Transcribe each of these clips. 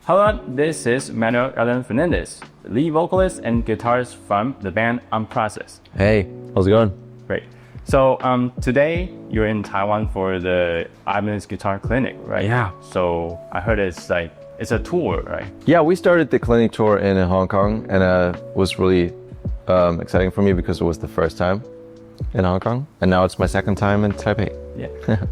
Hello, this is Manuel Gardner Fernandes, lead vocalist and guitarist from the band Unprocessed. Hey, how's it going? Great. So today you're in Taiwan for the Ibanez Guitar Clinic, right? Yeah. So I heard it's a tour, right? Yeah, we started the clinic tour in Hong Kong, and it was really exciting for me because it was the first time in Hong Kong, and now it's my second time in Taipei. Yeah.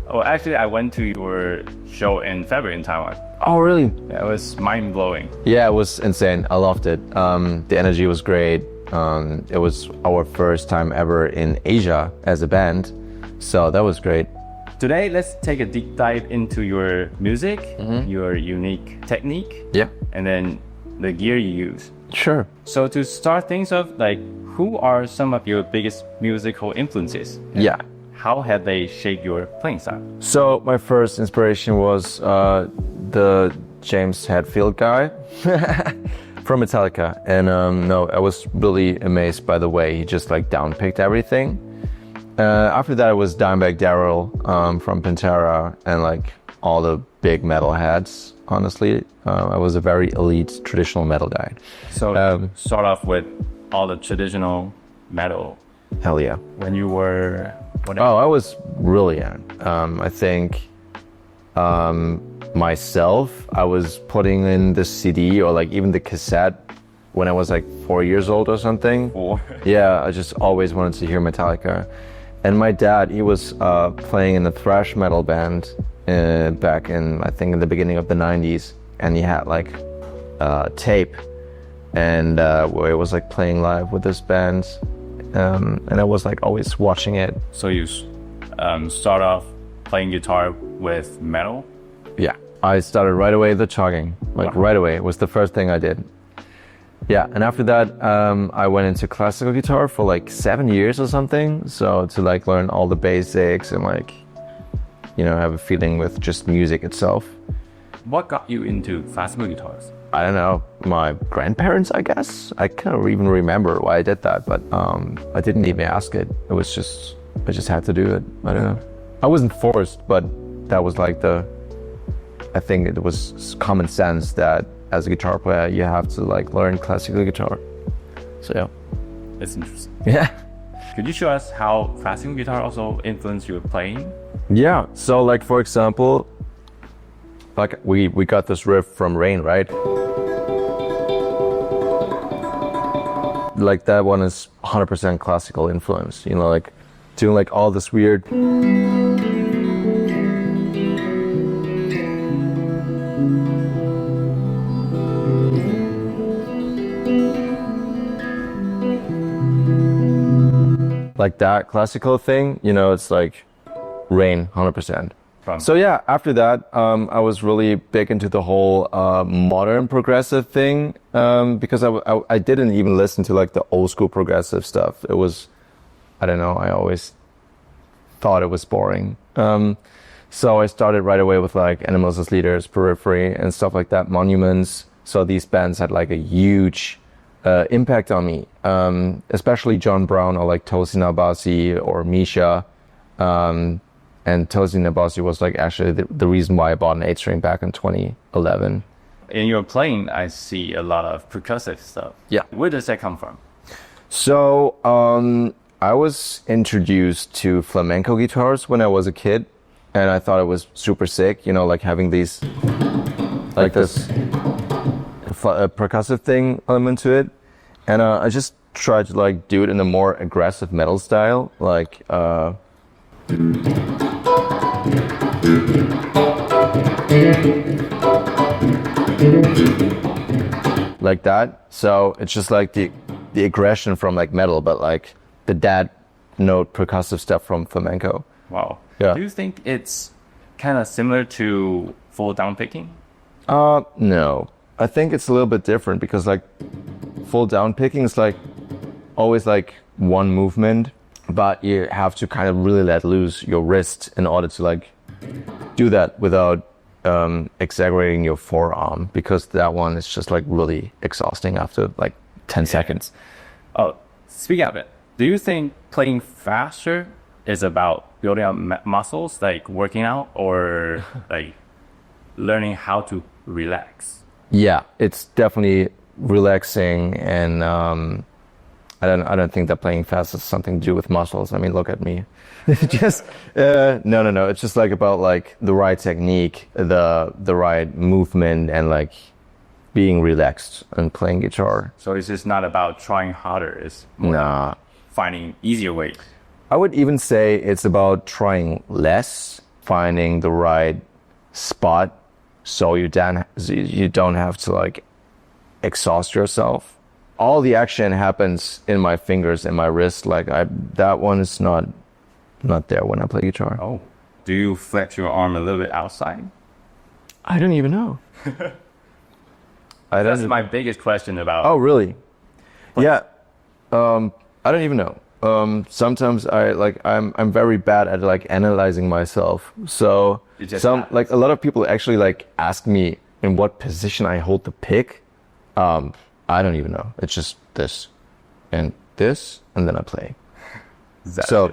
Well, actually, I went to your show in February in Taiwan. Oh, really? Yeah, it was mind-blowing. Yeah, it was insane. I loved it. The energy was great. It was our first time ever in Asia as a band, so that was great. Today, let's take a deep dive into your music, your unique technique, and then the gear you use. Sure. So to start things off, who are some of your biggest musical influences? Yeah. How have they shaped your playing style? So my first inspiration was the James Hetfield guy from Metallica, and I was really amazed by the way he just downpicked everything. After that, it was Dimebag Darrell from Pantera and all the big metal heads. Honestly, I was a very elite traditional metal guy. So start off with all the traditional metal. Hell yeah. When you were... I was really young. I think myself, I was putting in the CD or even the cassette when I was 4 years old or something. 4? Yeah, I just always wanted to hear Metallica. And my dad, he was playing in a thrash metal band back in, I think, in the beginning of the 90s. And he had tape and where he was playing live with this band. And I was always watching it. So you start off playing guitar with metal? Yeah, I started right away the chugging, right away. It was the first thing I did. Yeah, and after that, I went into classical guitar for 7 years or something. So to learn all the basics and have a feeling with just music itself. What got you into classical guitars? I don't know, my grandparents, I guess. I can't even remember why I did that, but I didn't even ask it. It was just, I just had to do it. I don't know. I wasn't forced, but that was I think it was common sense that as a guitar player, you have to learn classical guitar. So yeah. That's interesting. Yeah. Could you show us how classical guitar also influenced your playing? Yeah, so for example, we got this riff from Rain, right? That one is 100% classical influence, doing all this weird. That classical thing, it's Rain 100%. So yeah, after that, I was really big into the whole modern progressive thing because I didn't even listen to the old school progressive stuff. It was, I don't know, I always thought it was boring. So I started right away with Animals as Leaders, Periphery, and stuff like that, Monuments. So these bands had a huge impact on me, especially John Brown or Tosin Abasi or Misha. And Tosin Abasi was actually the reason why I bought an 8-string back in 2011. In your playing, I see a lot of percussive stuff. Yeah. Where does that come from? So I was introduced to flamenco guitars when I was a kid, and I thought it was super sick, having these, this percussive thing element to it. And I just tried to do it in a more aggressive metal style, that. So it's just the aggression from metal, but the dad note percussive stuff from flamenco. Wow. Yeah. Do you think it's kind of similar to full down picking? No. I think it's a little bit different because full down picking is always one movement, but you have to kind of really let loose your wrist in order to do that without exaggerating your forearm, because that one is just really exhausting after 10 seconds. Oh, speaking of it, do you think playing faster is about building up muscles, working out, or learning how to relax? Yeah, it's definitely relaxing, and I don't think that playing fast has something to do with muscles. I mean, look at me. Just no. It's just like about like the right technique, the right movement, and like being relaxed and playing guitar. So it's just not about trying harder. It's more finding easier ways. I would even say it's about trying less, finding the right spot, so you don't have to like exhaust yourself. All the action happens in my fingers and my wrist. Like that one is not there when I play guitar. Oh, do you flex your arm a little bit outside? I don't even know. That's my biggest question about. Oh, really? Yeah. I don't even know. Sometimes I'm very bad at like analyzing myself. So like a lot of people actually like ask me in what position I hold the pick. I don't even know. It's just this, and then I play. Exactly. So.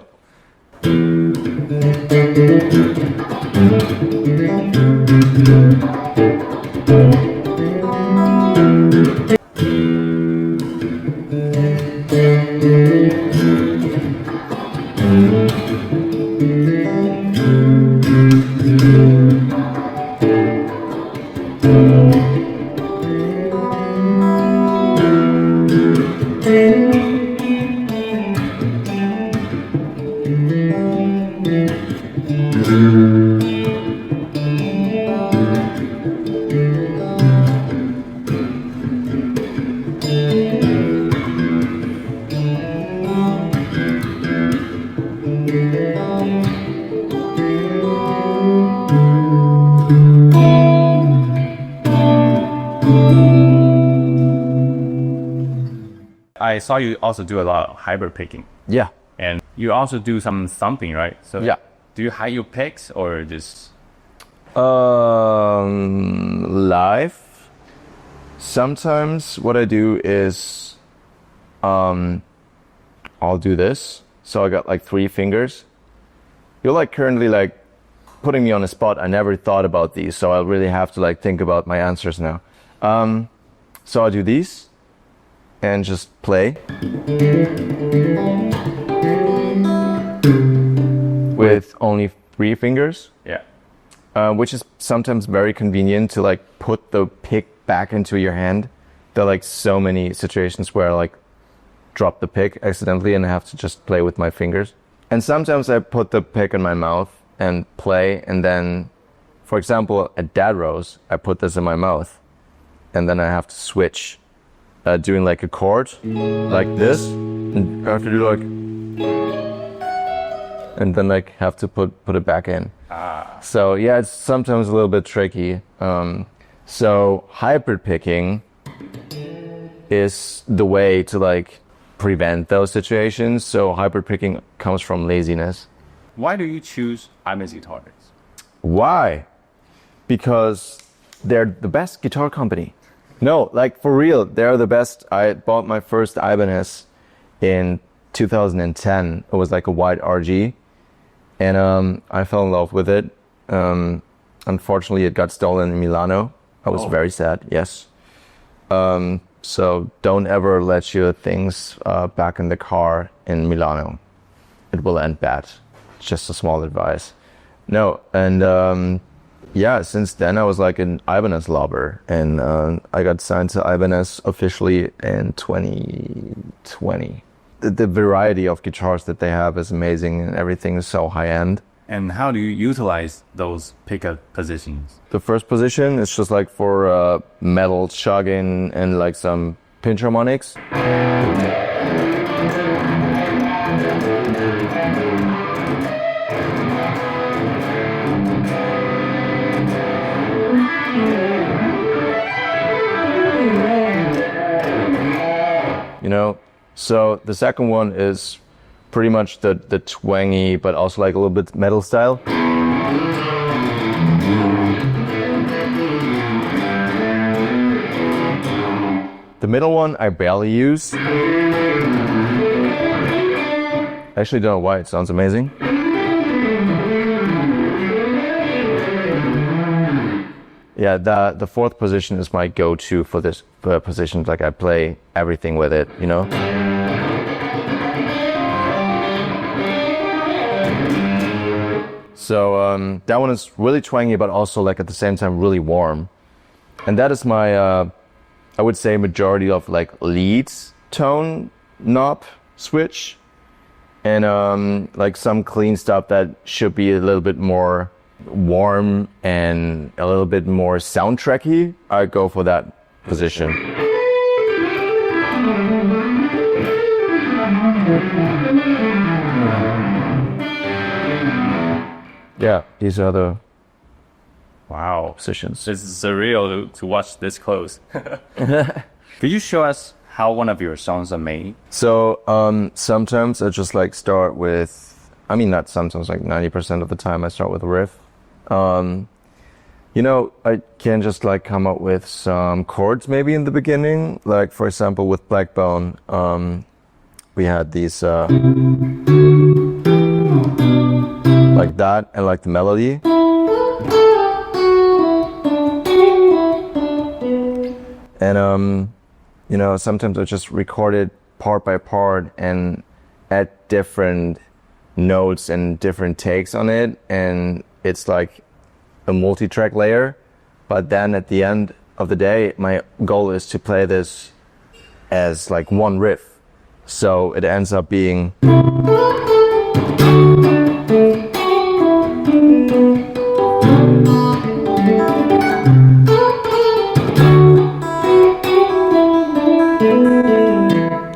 I saw you also do a lot of hybrid picking. Yeah. And you also do some thumping, right? So yeah. Do you hide your picks or just? Live. Sometimes what I do is, I'll do this. So I got like 3 fingers. You're like currently like putting me on a spot. I never thought about these, so I really have to like think about my answers now. So I do these. And just play with only 3 fingers. Yeah. Which is sometimes very convenient to like put the pick back into your hand. There are like so many situations where I like drop the pick accidentally and I have to just play with my fingers. And sometimes I put the pick in my mouth and play, and then, for example, at Dad Rose, I put this in my mouth and then I have to switch. Doing like a chord like this, and I have to do like, and then like have to put it back in. So yeah, it's sometimes a little bit tricky. So hybrid picking is the way to like prevent those situations. So hybrid picking comes from laziness. Why do you choose Ibanez guitars? Why? Because they're the best guitar company. No, like for real, they're the best. I bought my first Ibanez in 2010. It was like a white RG, and I fell in love with it. Unfortunately, it got stolen in Milano. I was very sad. Yes. So don't ever let your things back in the car in Milano. It will end bad. Just a small advice. No, and yeah, since then I was like an Ibanez lover, and I got signed to Ibanez officially in 2020. The variety of guitars that they have is amazing, and everything is so high-end. And how do you utilize those pickup positions? The first position is just like for metal chugging and like some pinch harmonics. You know, so the second one is pretty much the twangy, but also like a little bit metal style. The middle one I barely use. I actually don't know why, it sounds amazing. Yeah, the fourth position is my go-to for this position. Like I play everything with it, you know? So that one is really twangy, but also like at the same time really warm. And that is my, I would say, majority of like lead tone knob switch. And like some clean stuff that should be a little bit more warm and a little bit more soundtracky, I go for that position. Yeah, these are the positions. This is surreal to watch this close. Could you show us how one of your songs are made? So sometimes I just like start with, I mean not sometimes, like 90% of the time I start with a riff. You know, I can just like come up with some chords maybe in the beginning. Like for example with Blackbone, we had these like that and like the melody. And you know, sometimes I just record it part by part and add different notes and different takes on it, and it's like a multi-track layer. But then at the end of the day, my goal is to play this as like one riff. So it ends up being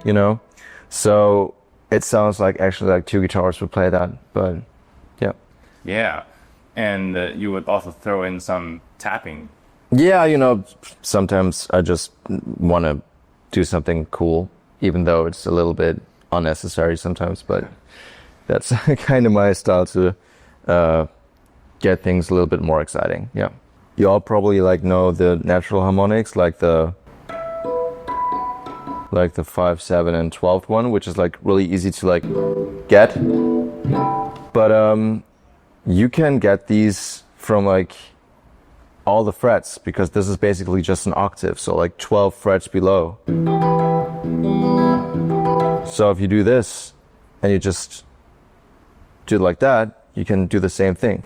you know, so it sounds like actually like two guitars would play that, but yeah. Yeah, and you would also throw in some tapping. Yeah, you know, sometimes I just want to do something cool, even though it's a little bit unnecessary sometimes, but that's kind of my style to get things a little bit more exciting. Yeah. You all probably like know the natural harmonics, like the 5, 7, and 12th one, which is like really easy to like get. But you can get these from like all the frets, because this is basically just an octave, so like 12 frets below. So if you do this and you just do it like that, you can do the same thing.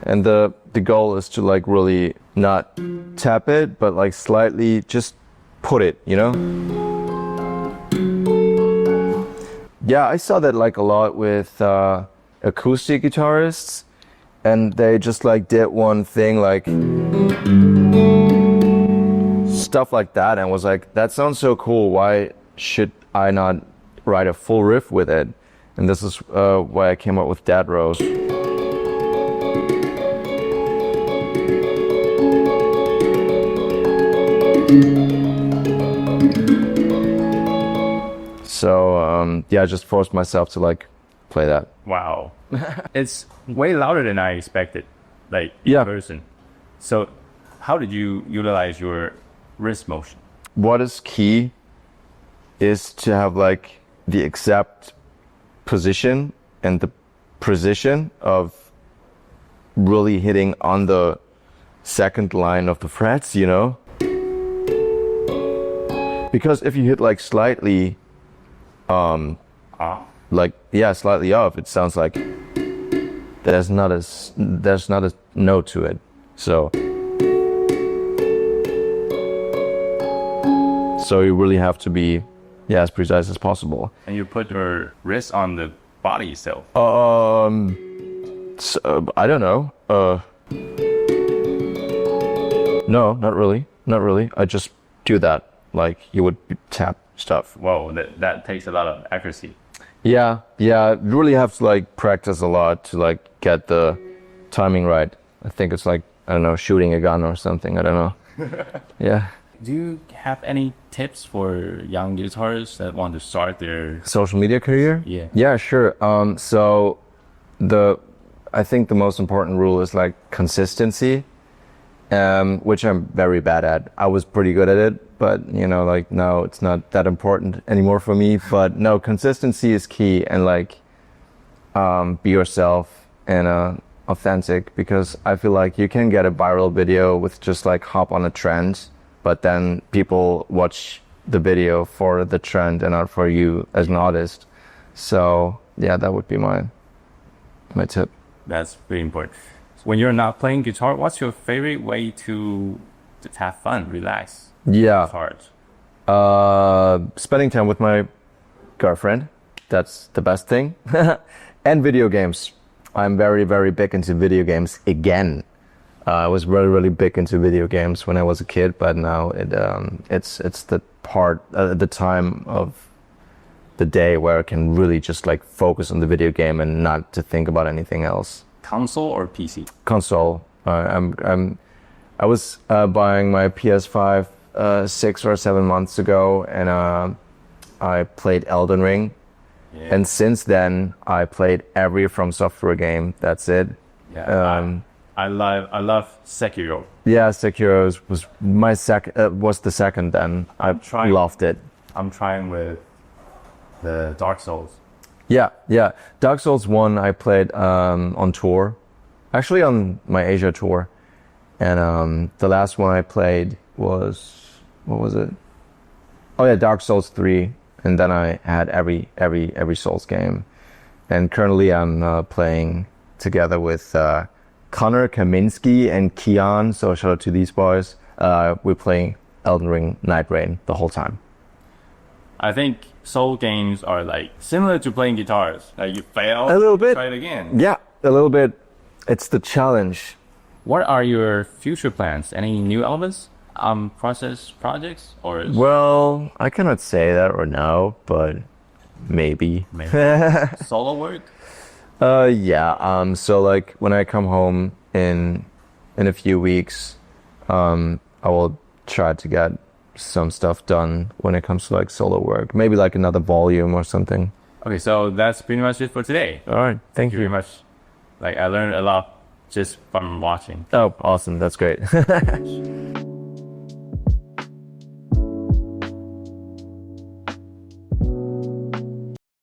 And the goal is to like really not tap it, but like slightly just put it, you know? Yeah, I saw that like a lot with acoustic guitarists, and they just like did one thing like stuff like that, and was like, that sounds so cool, why should I not write a full riff with it? And this is why I came up with Dad Rose. So yeah, I just forced myself to like play that. Wow. It's way louder than I expected, like in person. So how did you utilize your wrist motion? What is key is to have like the exact position and the precision of really hitting on the second line of the frets, you know? Because if you hit like slightly like slightly off, it sounds like there's not a note to it. So you really have to be as precise as possible. And you put your wrist on the body itself. So, I don't know. No, not really. Not really. I just do that like you would tap stuff. Whoa, that takes a lot of accuracy. Yeah, you really have to like practice a lot to like get the timing right. I think it's like, I don't know, shooting a gun or something. I don't know. Yeah. Do you have any tips for young guitarists that want to start their social media career? Yeah. Yeah, sure. So I think the most important rule is like consistency, which I'm very bad at. I was pretty good at it, but you know, like now it's not that important anymore for me. But no, consistency is key, and like be yourself and authentic, because I feel like you can get a viral video with just like hop on a trend, but then people watch the video for the trend and not for you as an artist. So yeah, that would be my tip. That's pretty important. When you're not playing guitar, what's your favorite way to have fun, relax? Yeah. It's hard. Spending time with my girlfriend. That's the best thing. And video games. I'm very, very big into video games again. I was really, really big into video games when I was a kid, but now it's the part, the time of the day where I can really just like focus on the video game and not to think about anything else. Console or PC? Console. I was buying my PS5 6 or 7 months ago, and I played Elden Ring. Yeah. And since then, I played every From Software game. That's it. Yeah, I love Sekiro. Yeah, Sekiro was my was the second. Then I loved it. I'm trying with the Dark Souls. Yeah. Dark Souls 1 I played on tour, actually on my Asia tour, and the last one I played was, what was it? Oh yeah, Dark Souls 3, and then I had every Souls game, and currently I'm playing together with Connor Kaminsky and Kian. So shout out to these boys. We're playing Elden Ring Night Rain the whole time. I think soul games are like similar to playing guitars. Like you fail, a little bit. Try it again. Yeah, a little bit. It's the challenge. What are your future plans? Any new albums, process projects, or? Well, I cannot say that or no, but maybe. Solo work? Yeah. So like when I come home in a few weeks, I will try to get some stuff done when it comes to like solo work, maybe like another volume or something. Okay, so that's pretty much it for today. All right, thank you very much. Like I learned a lot just from watching. Oh, awesome, that's great.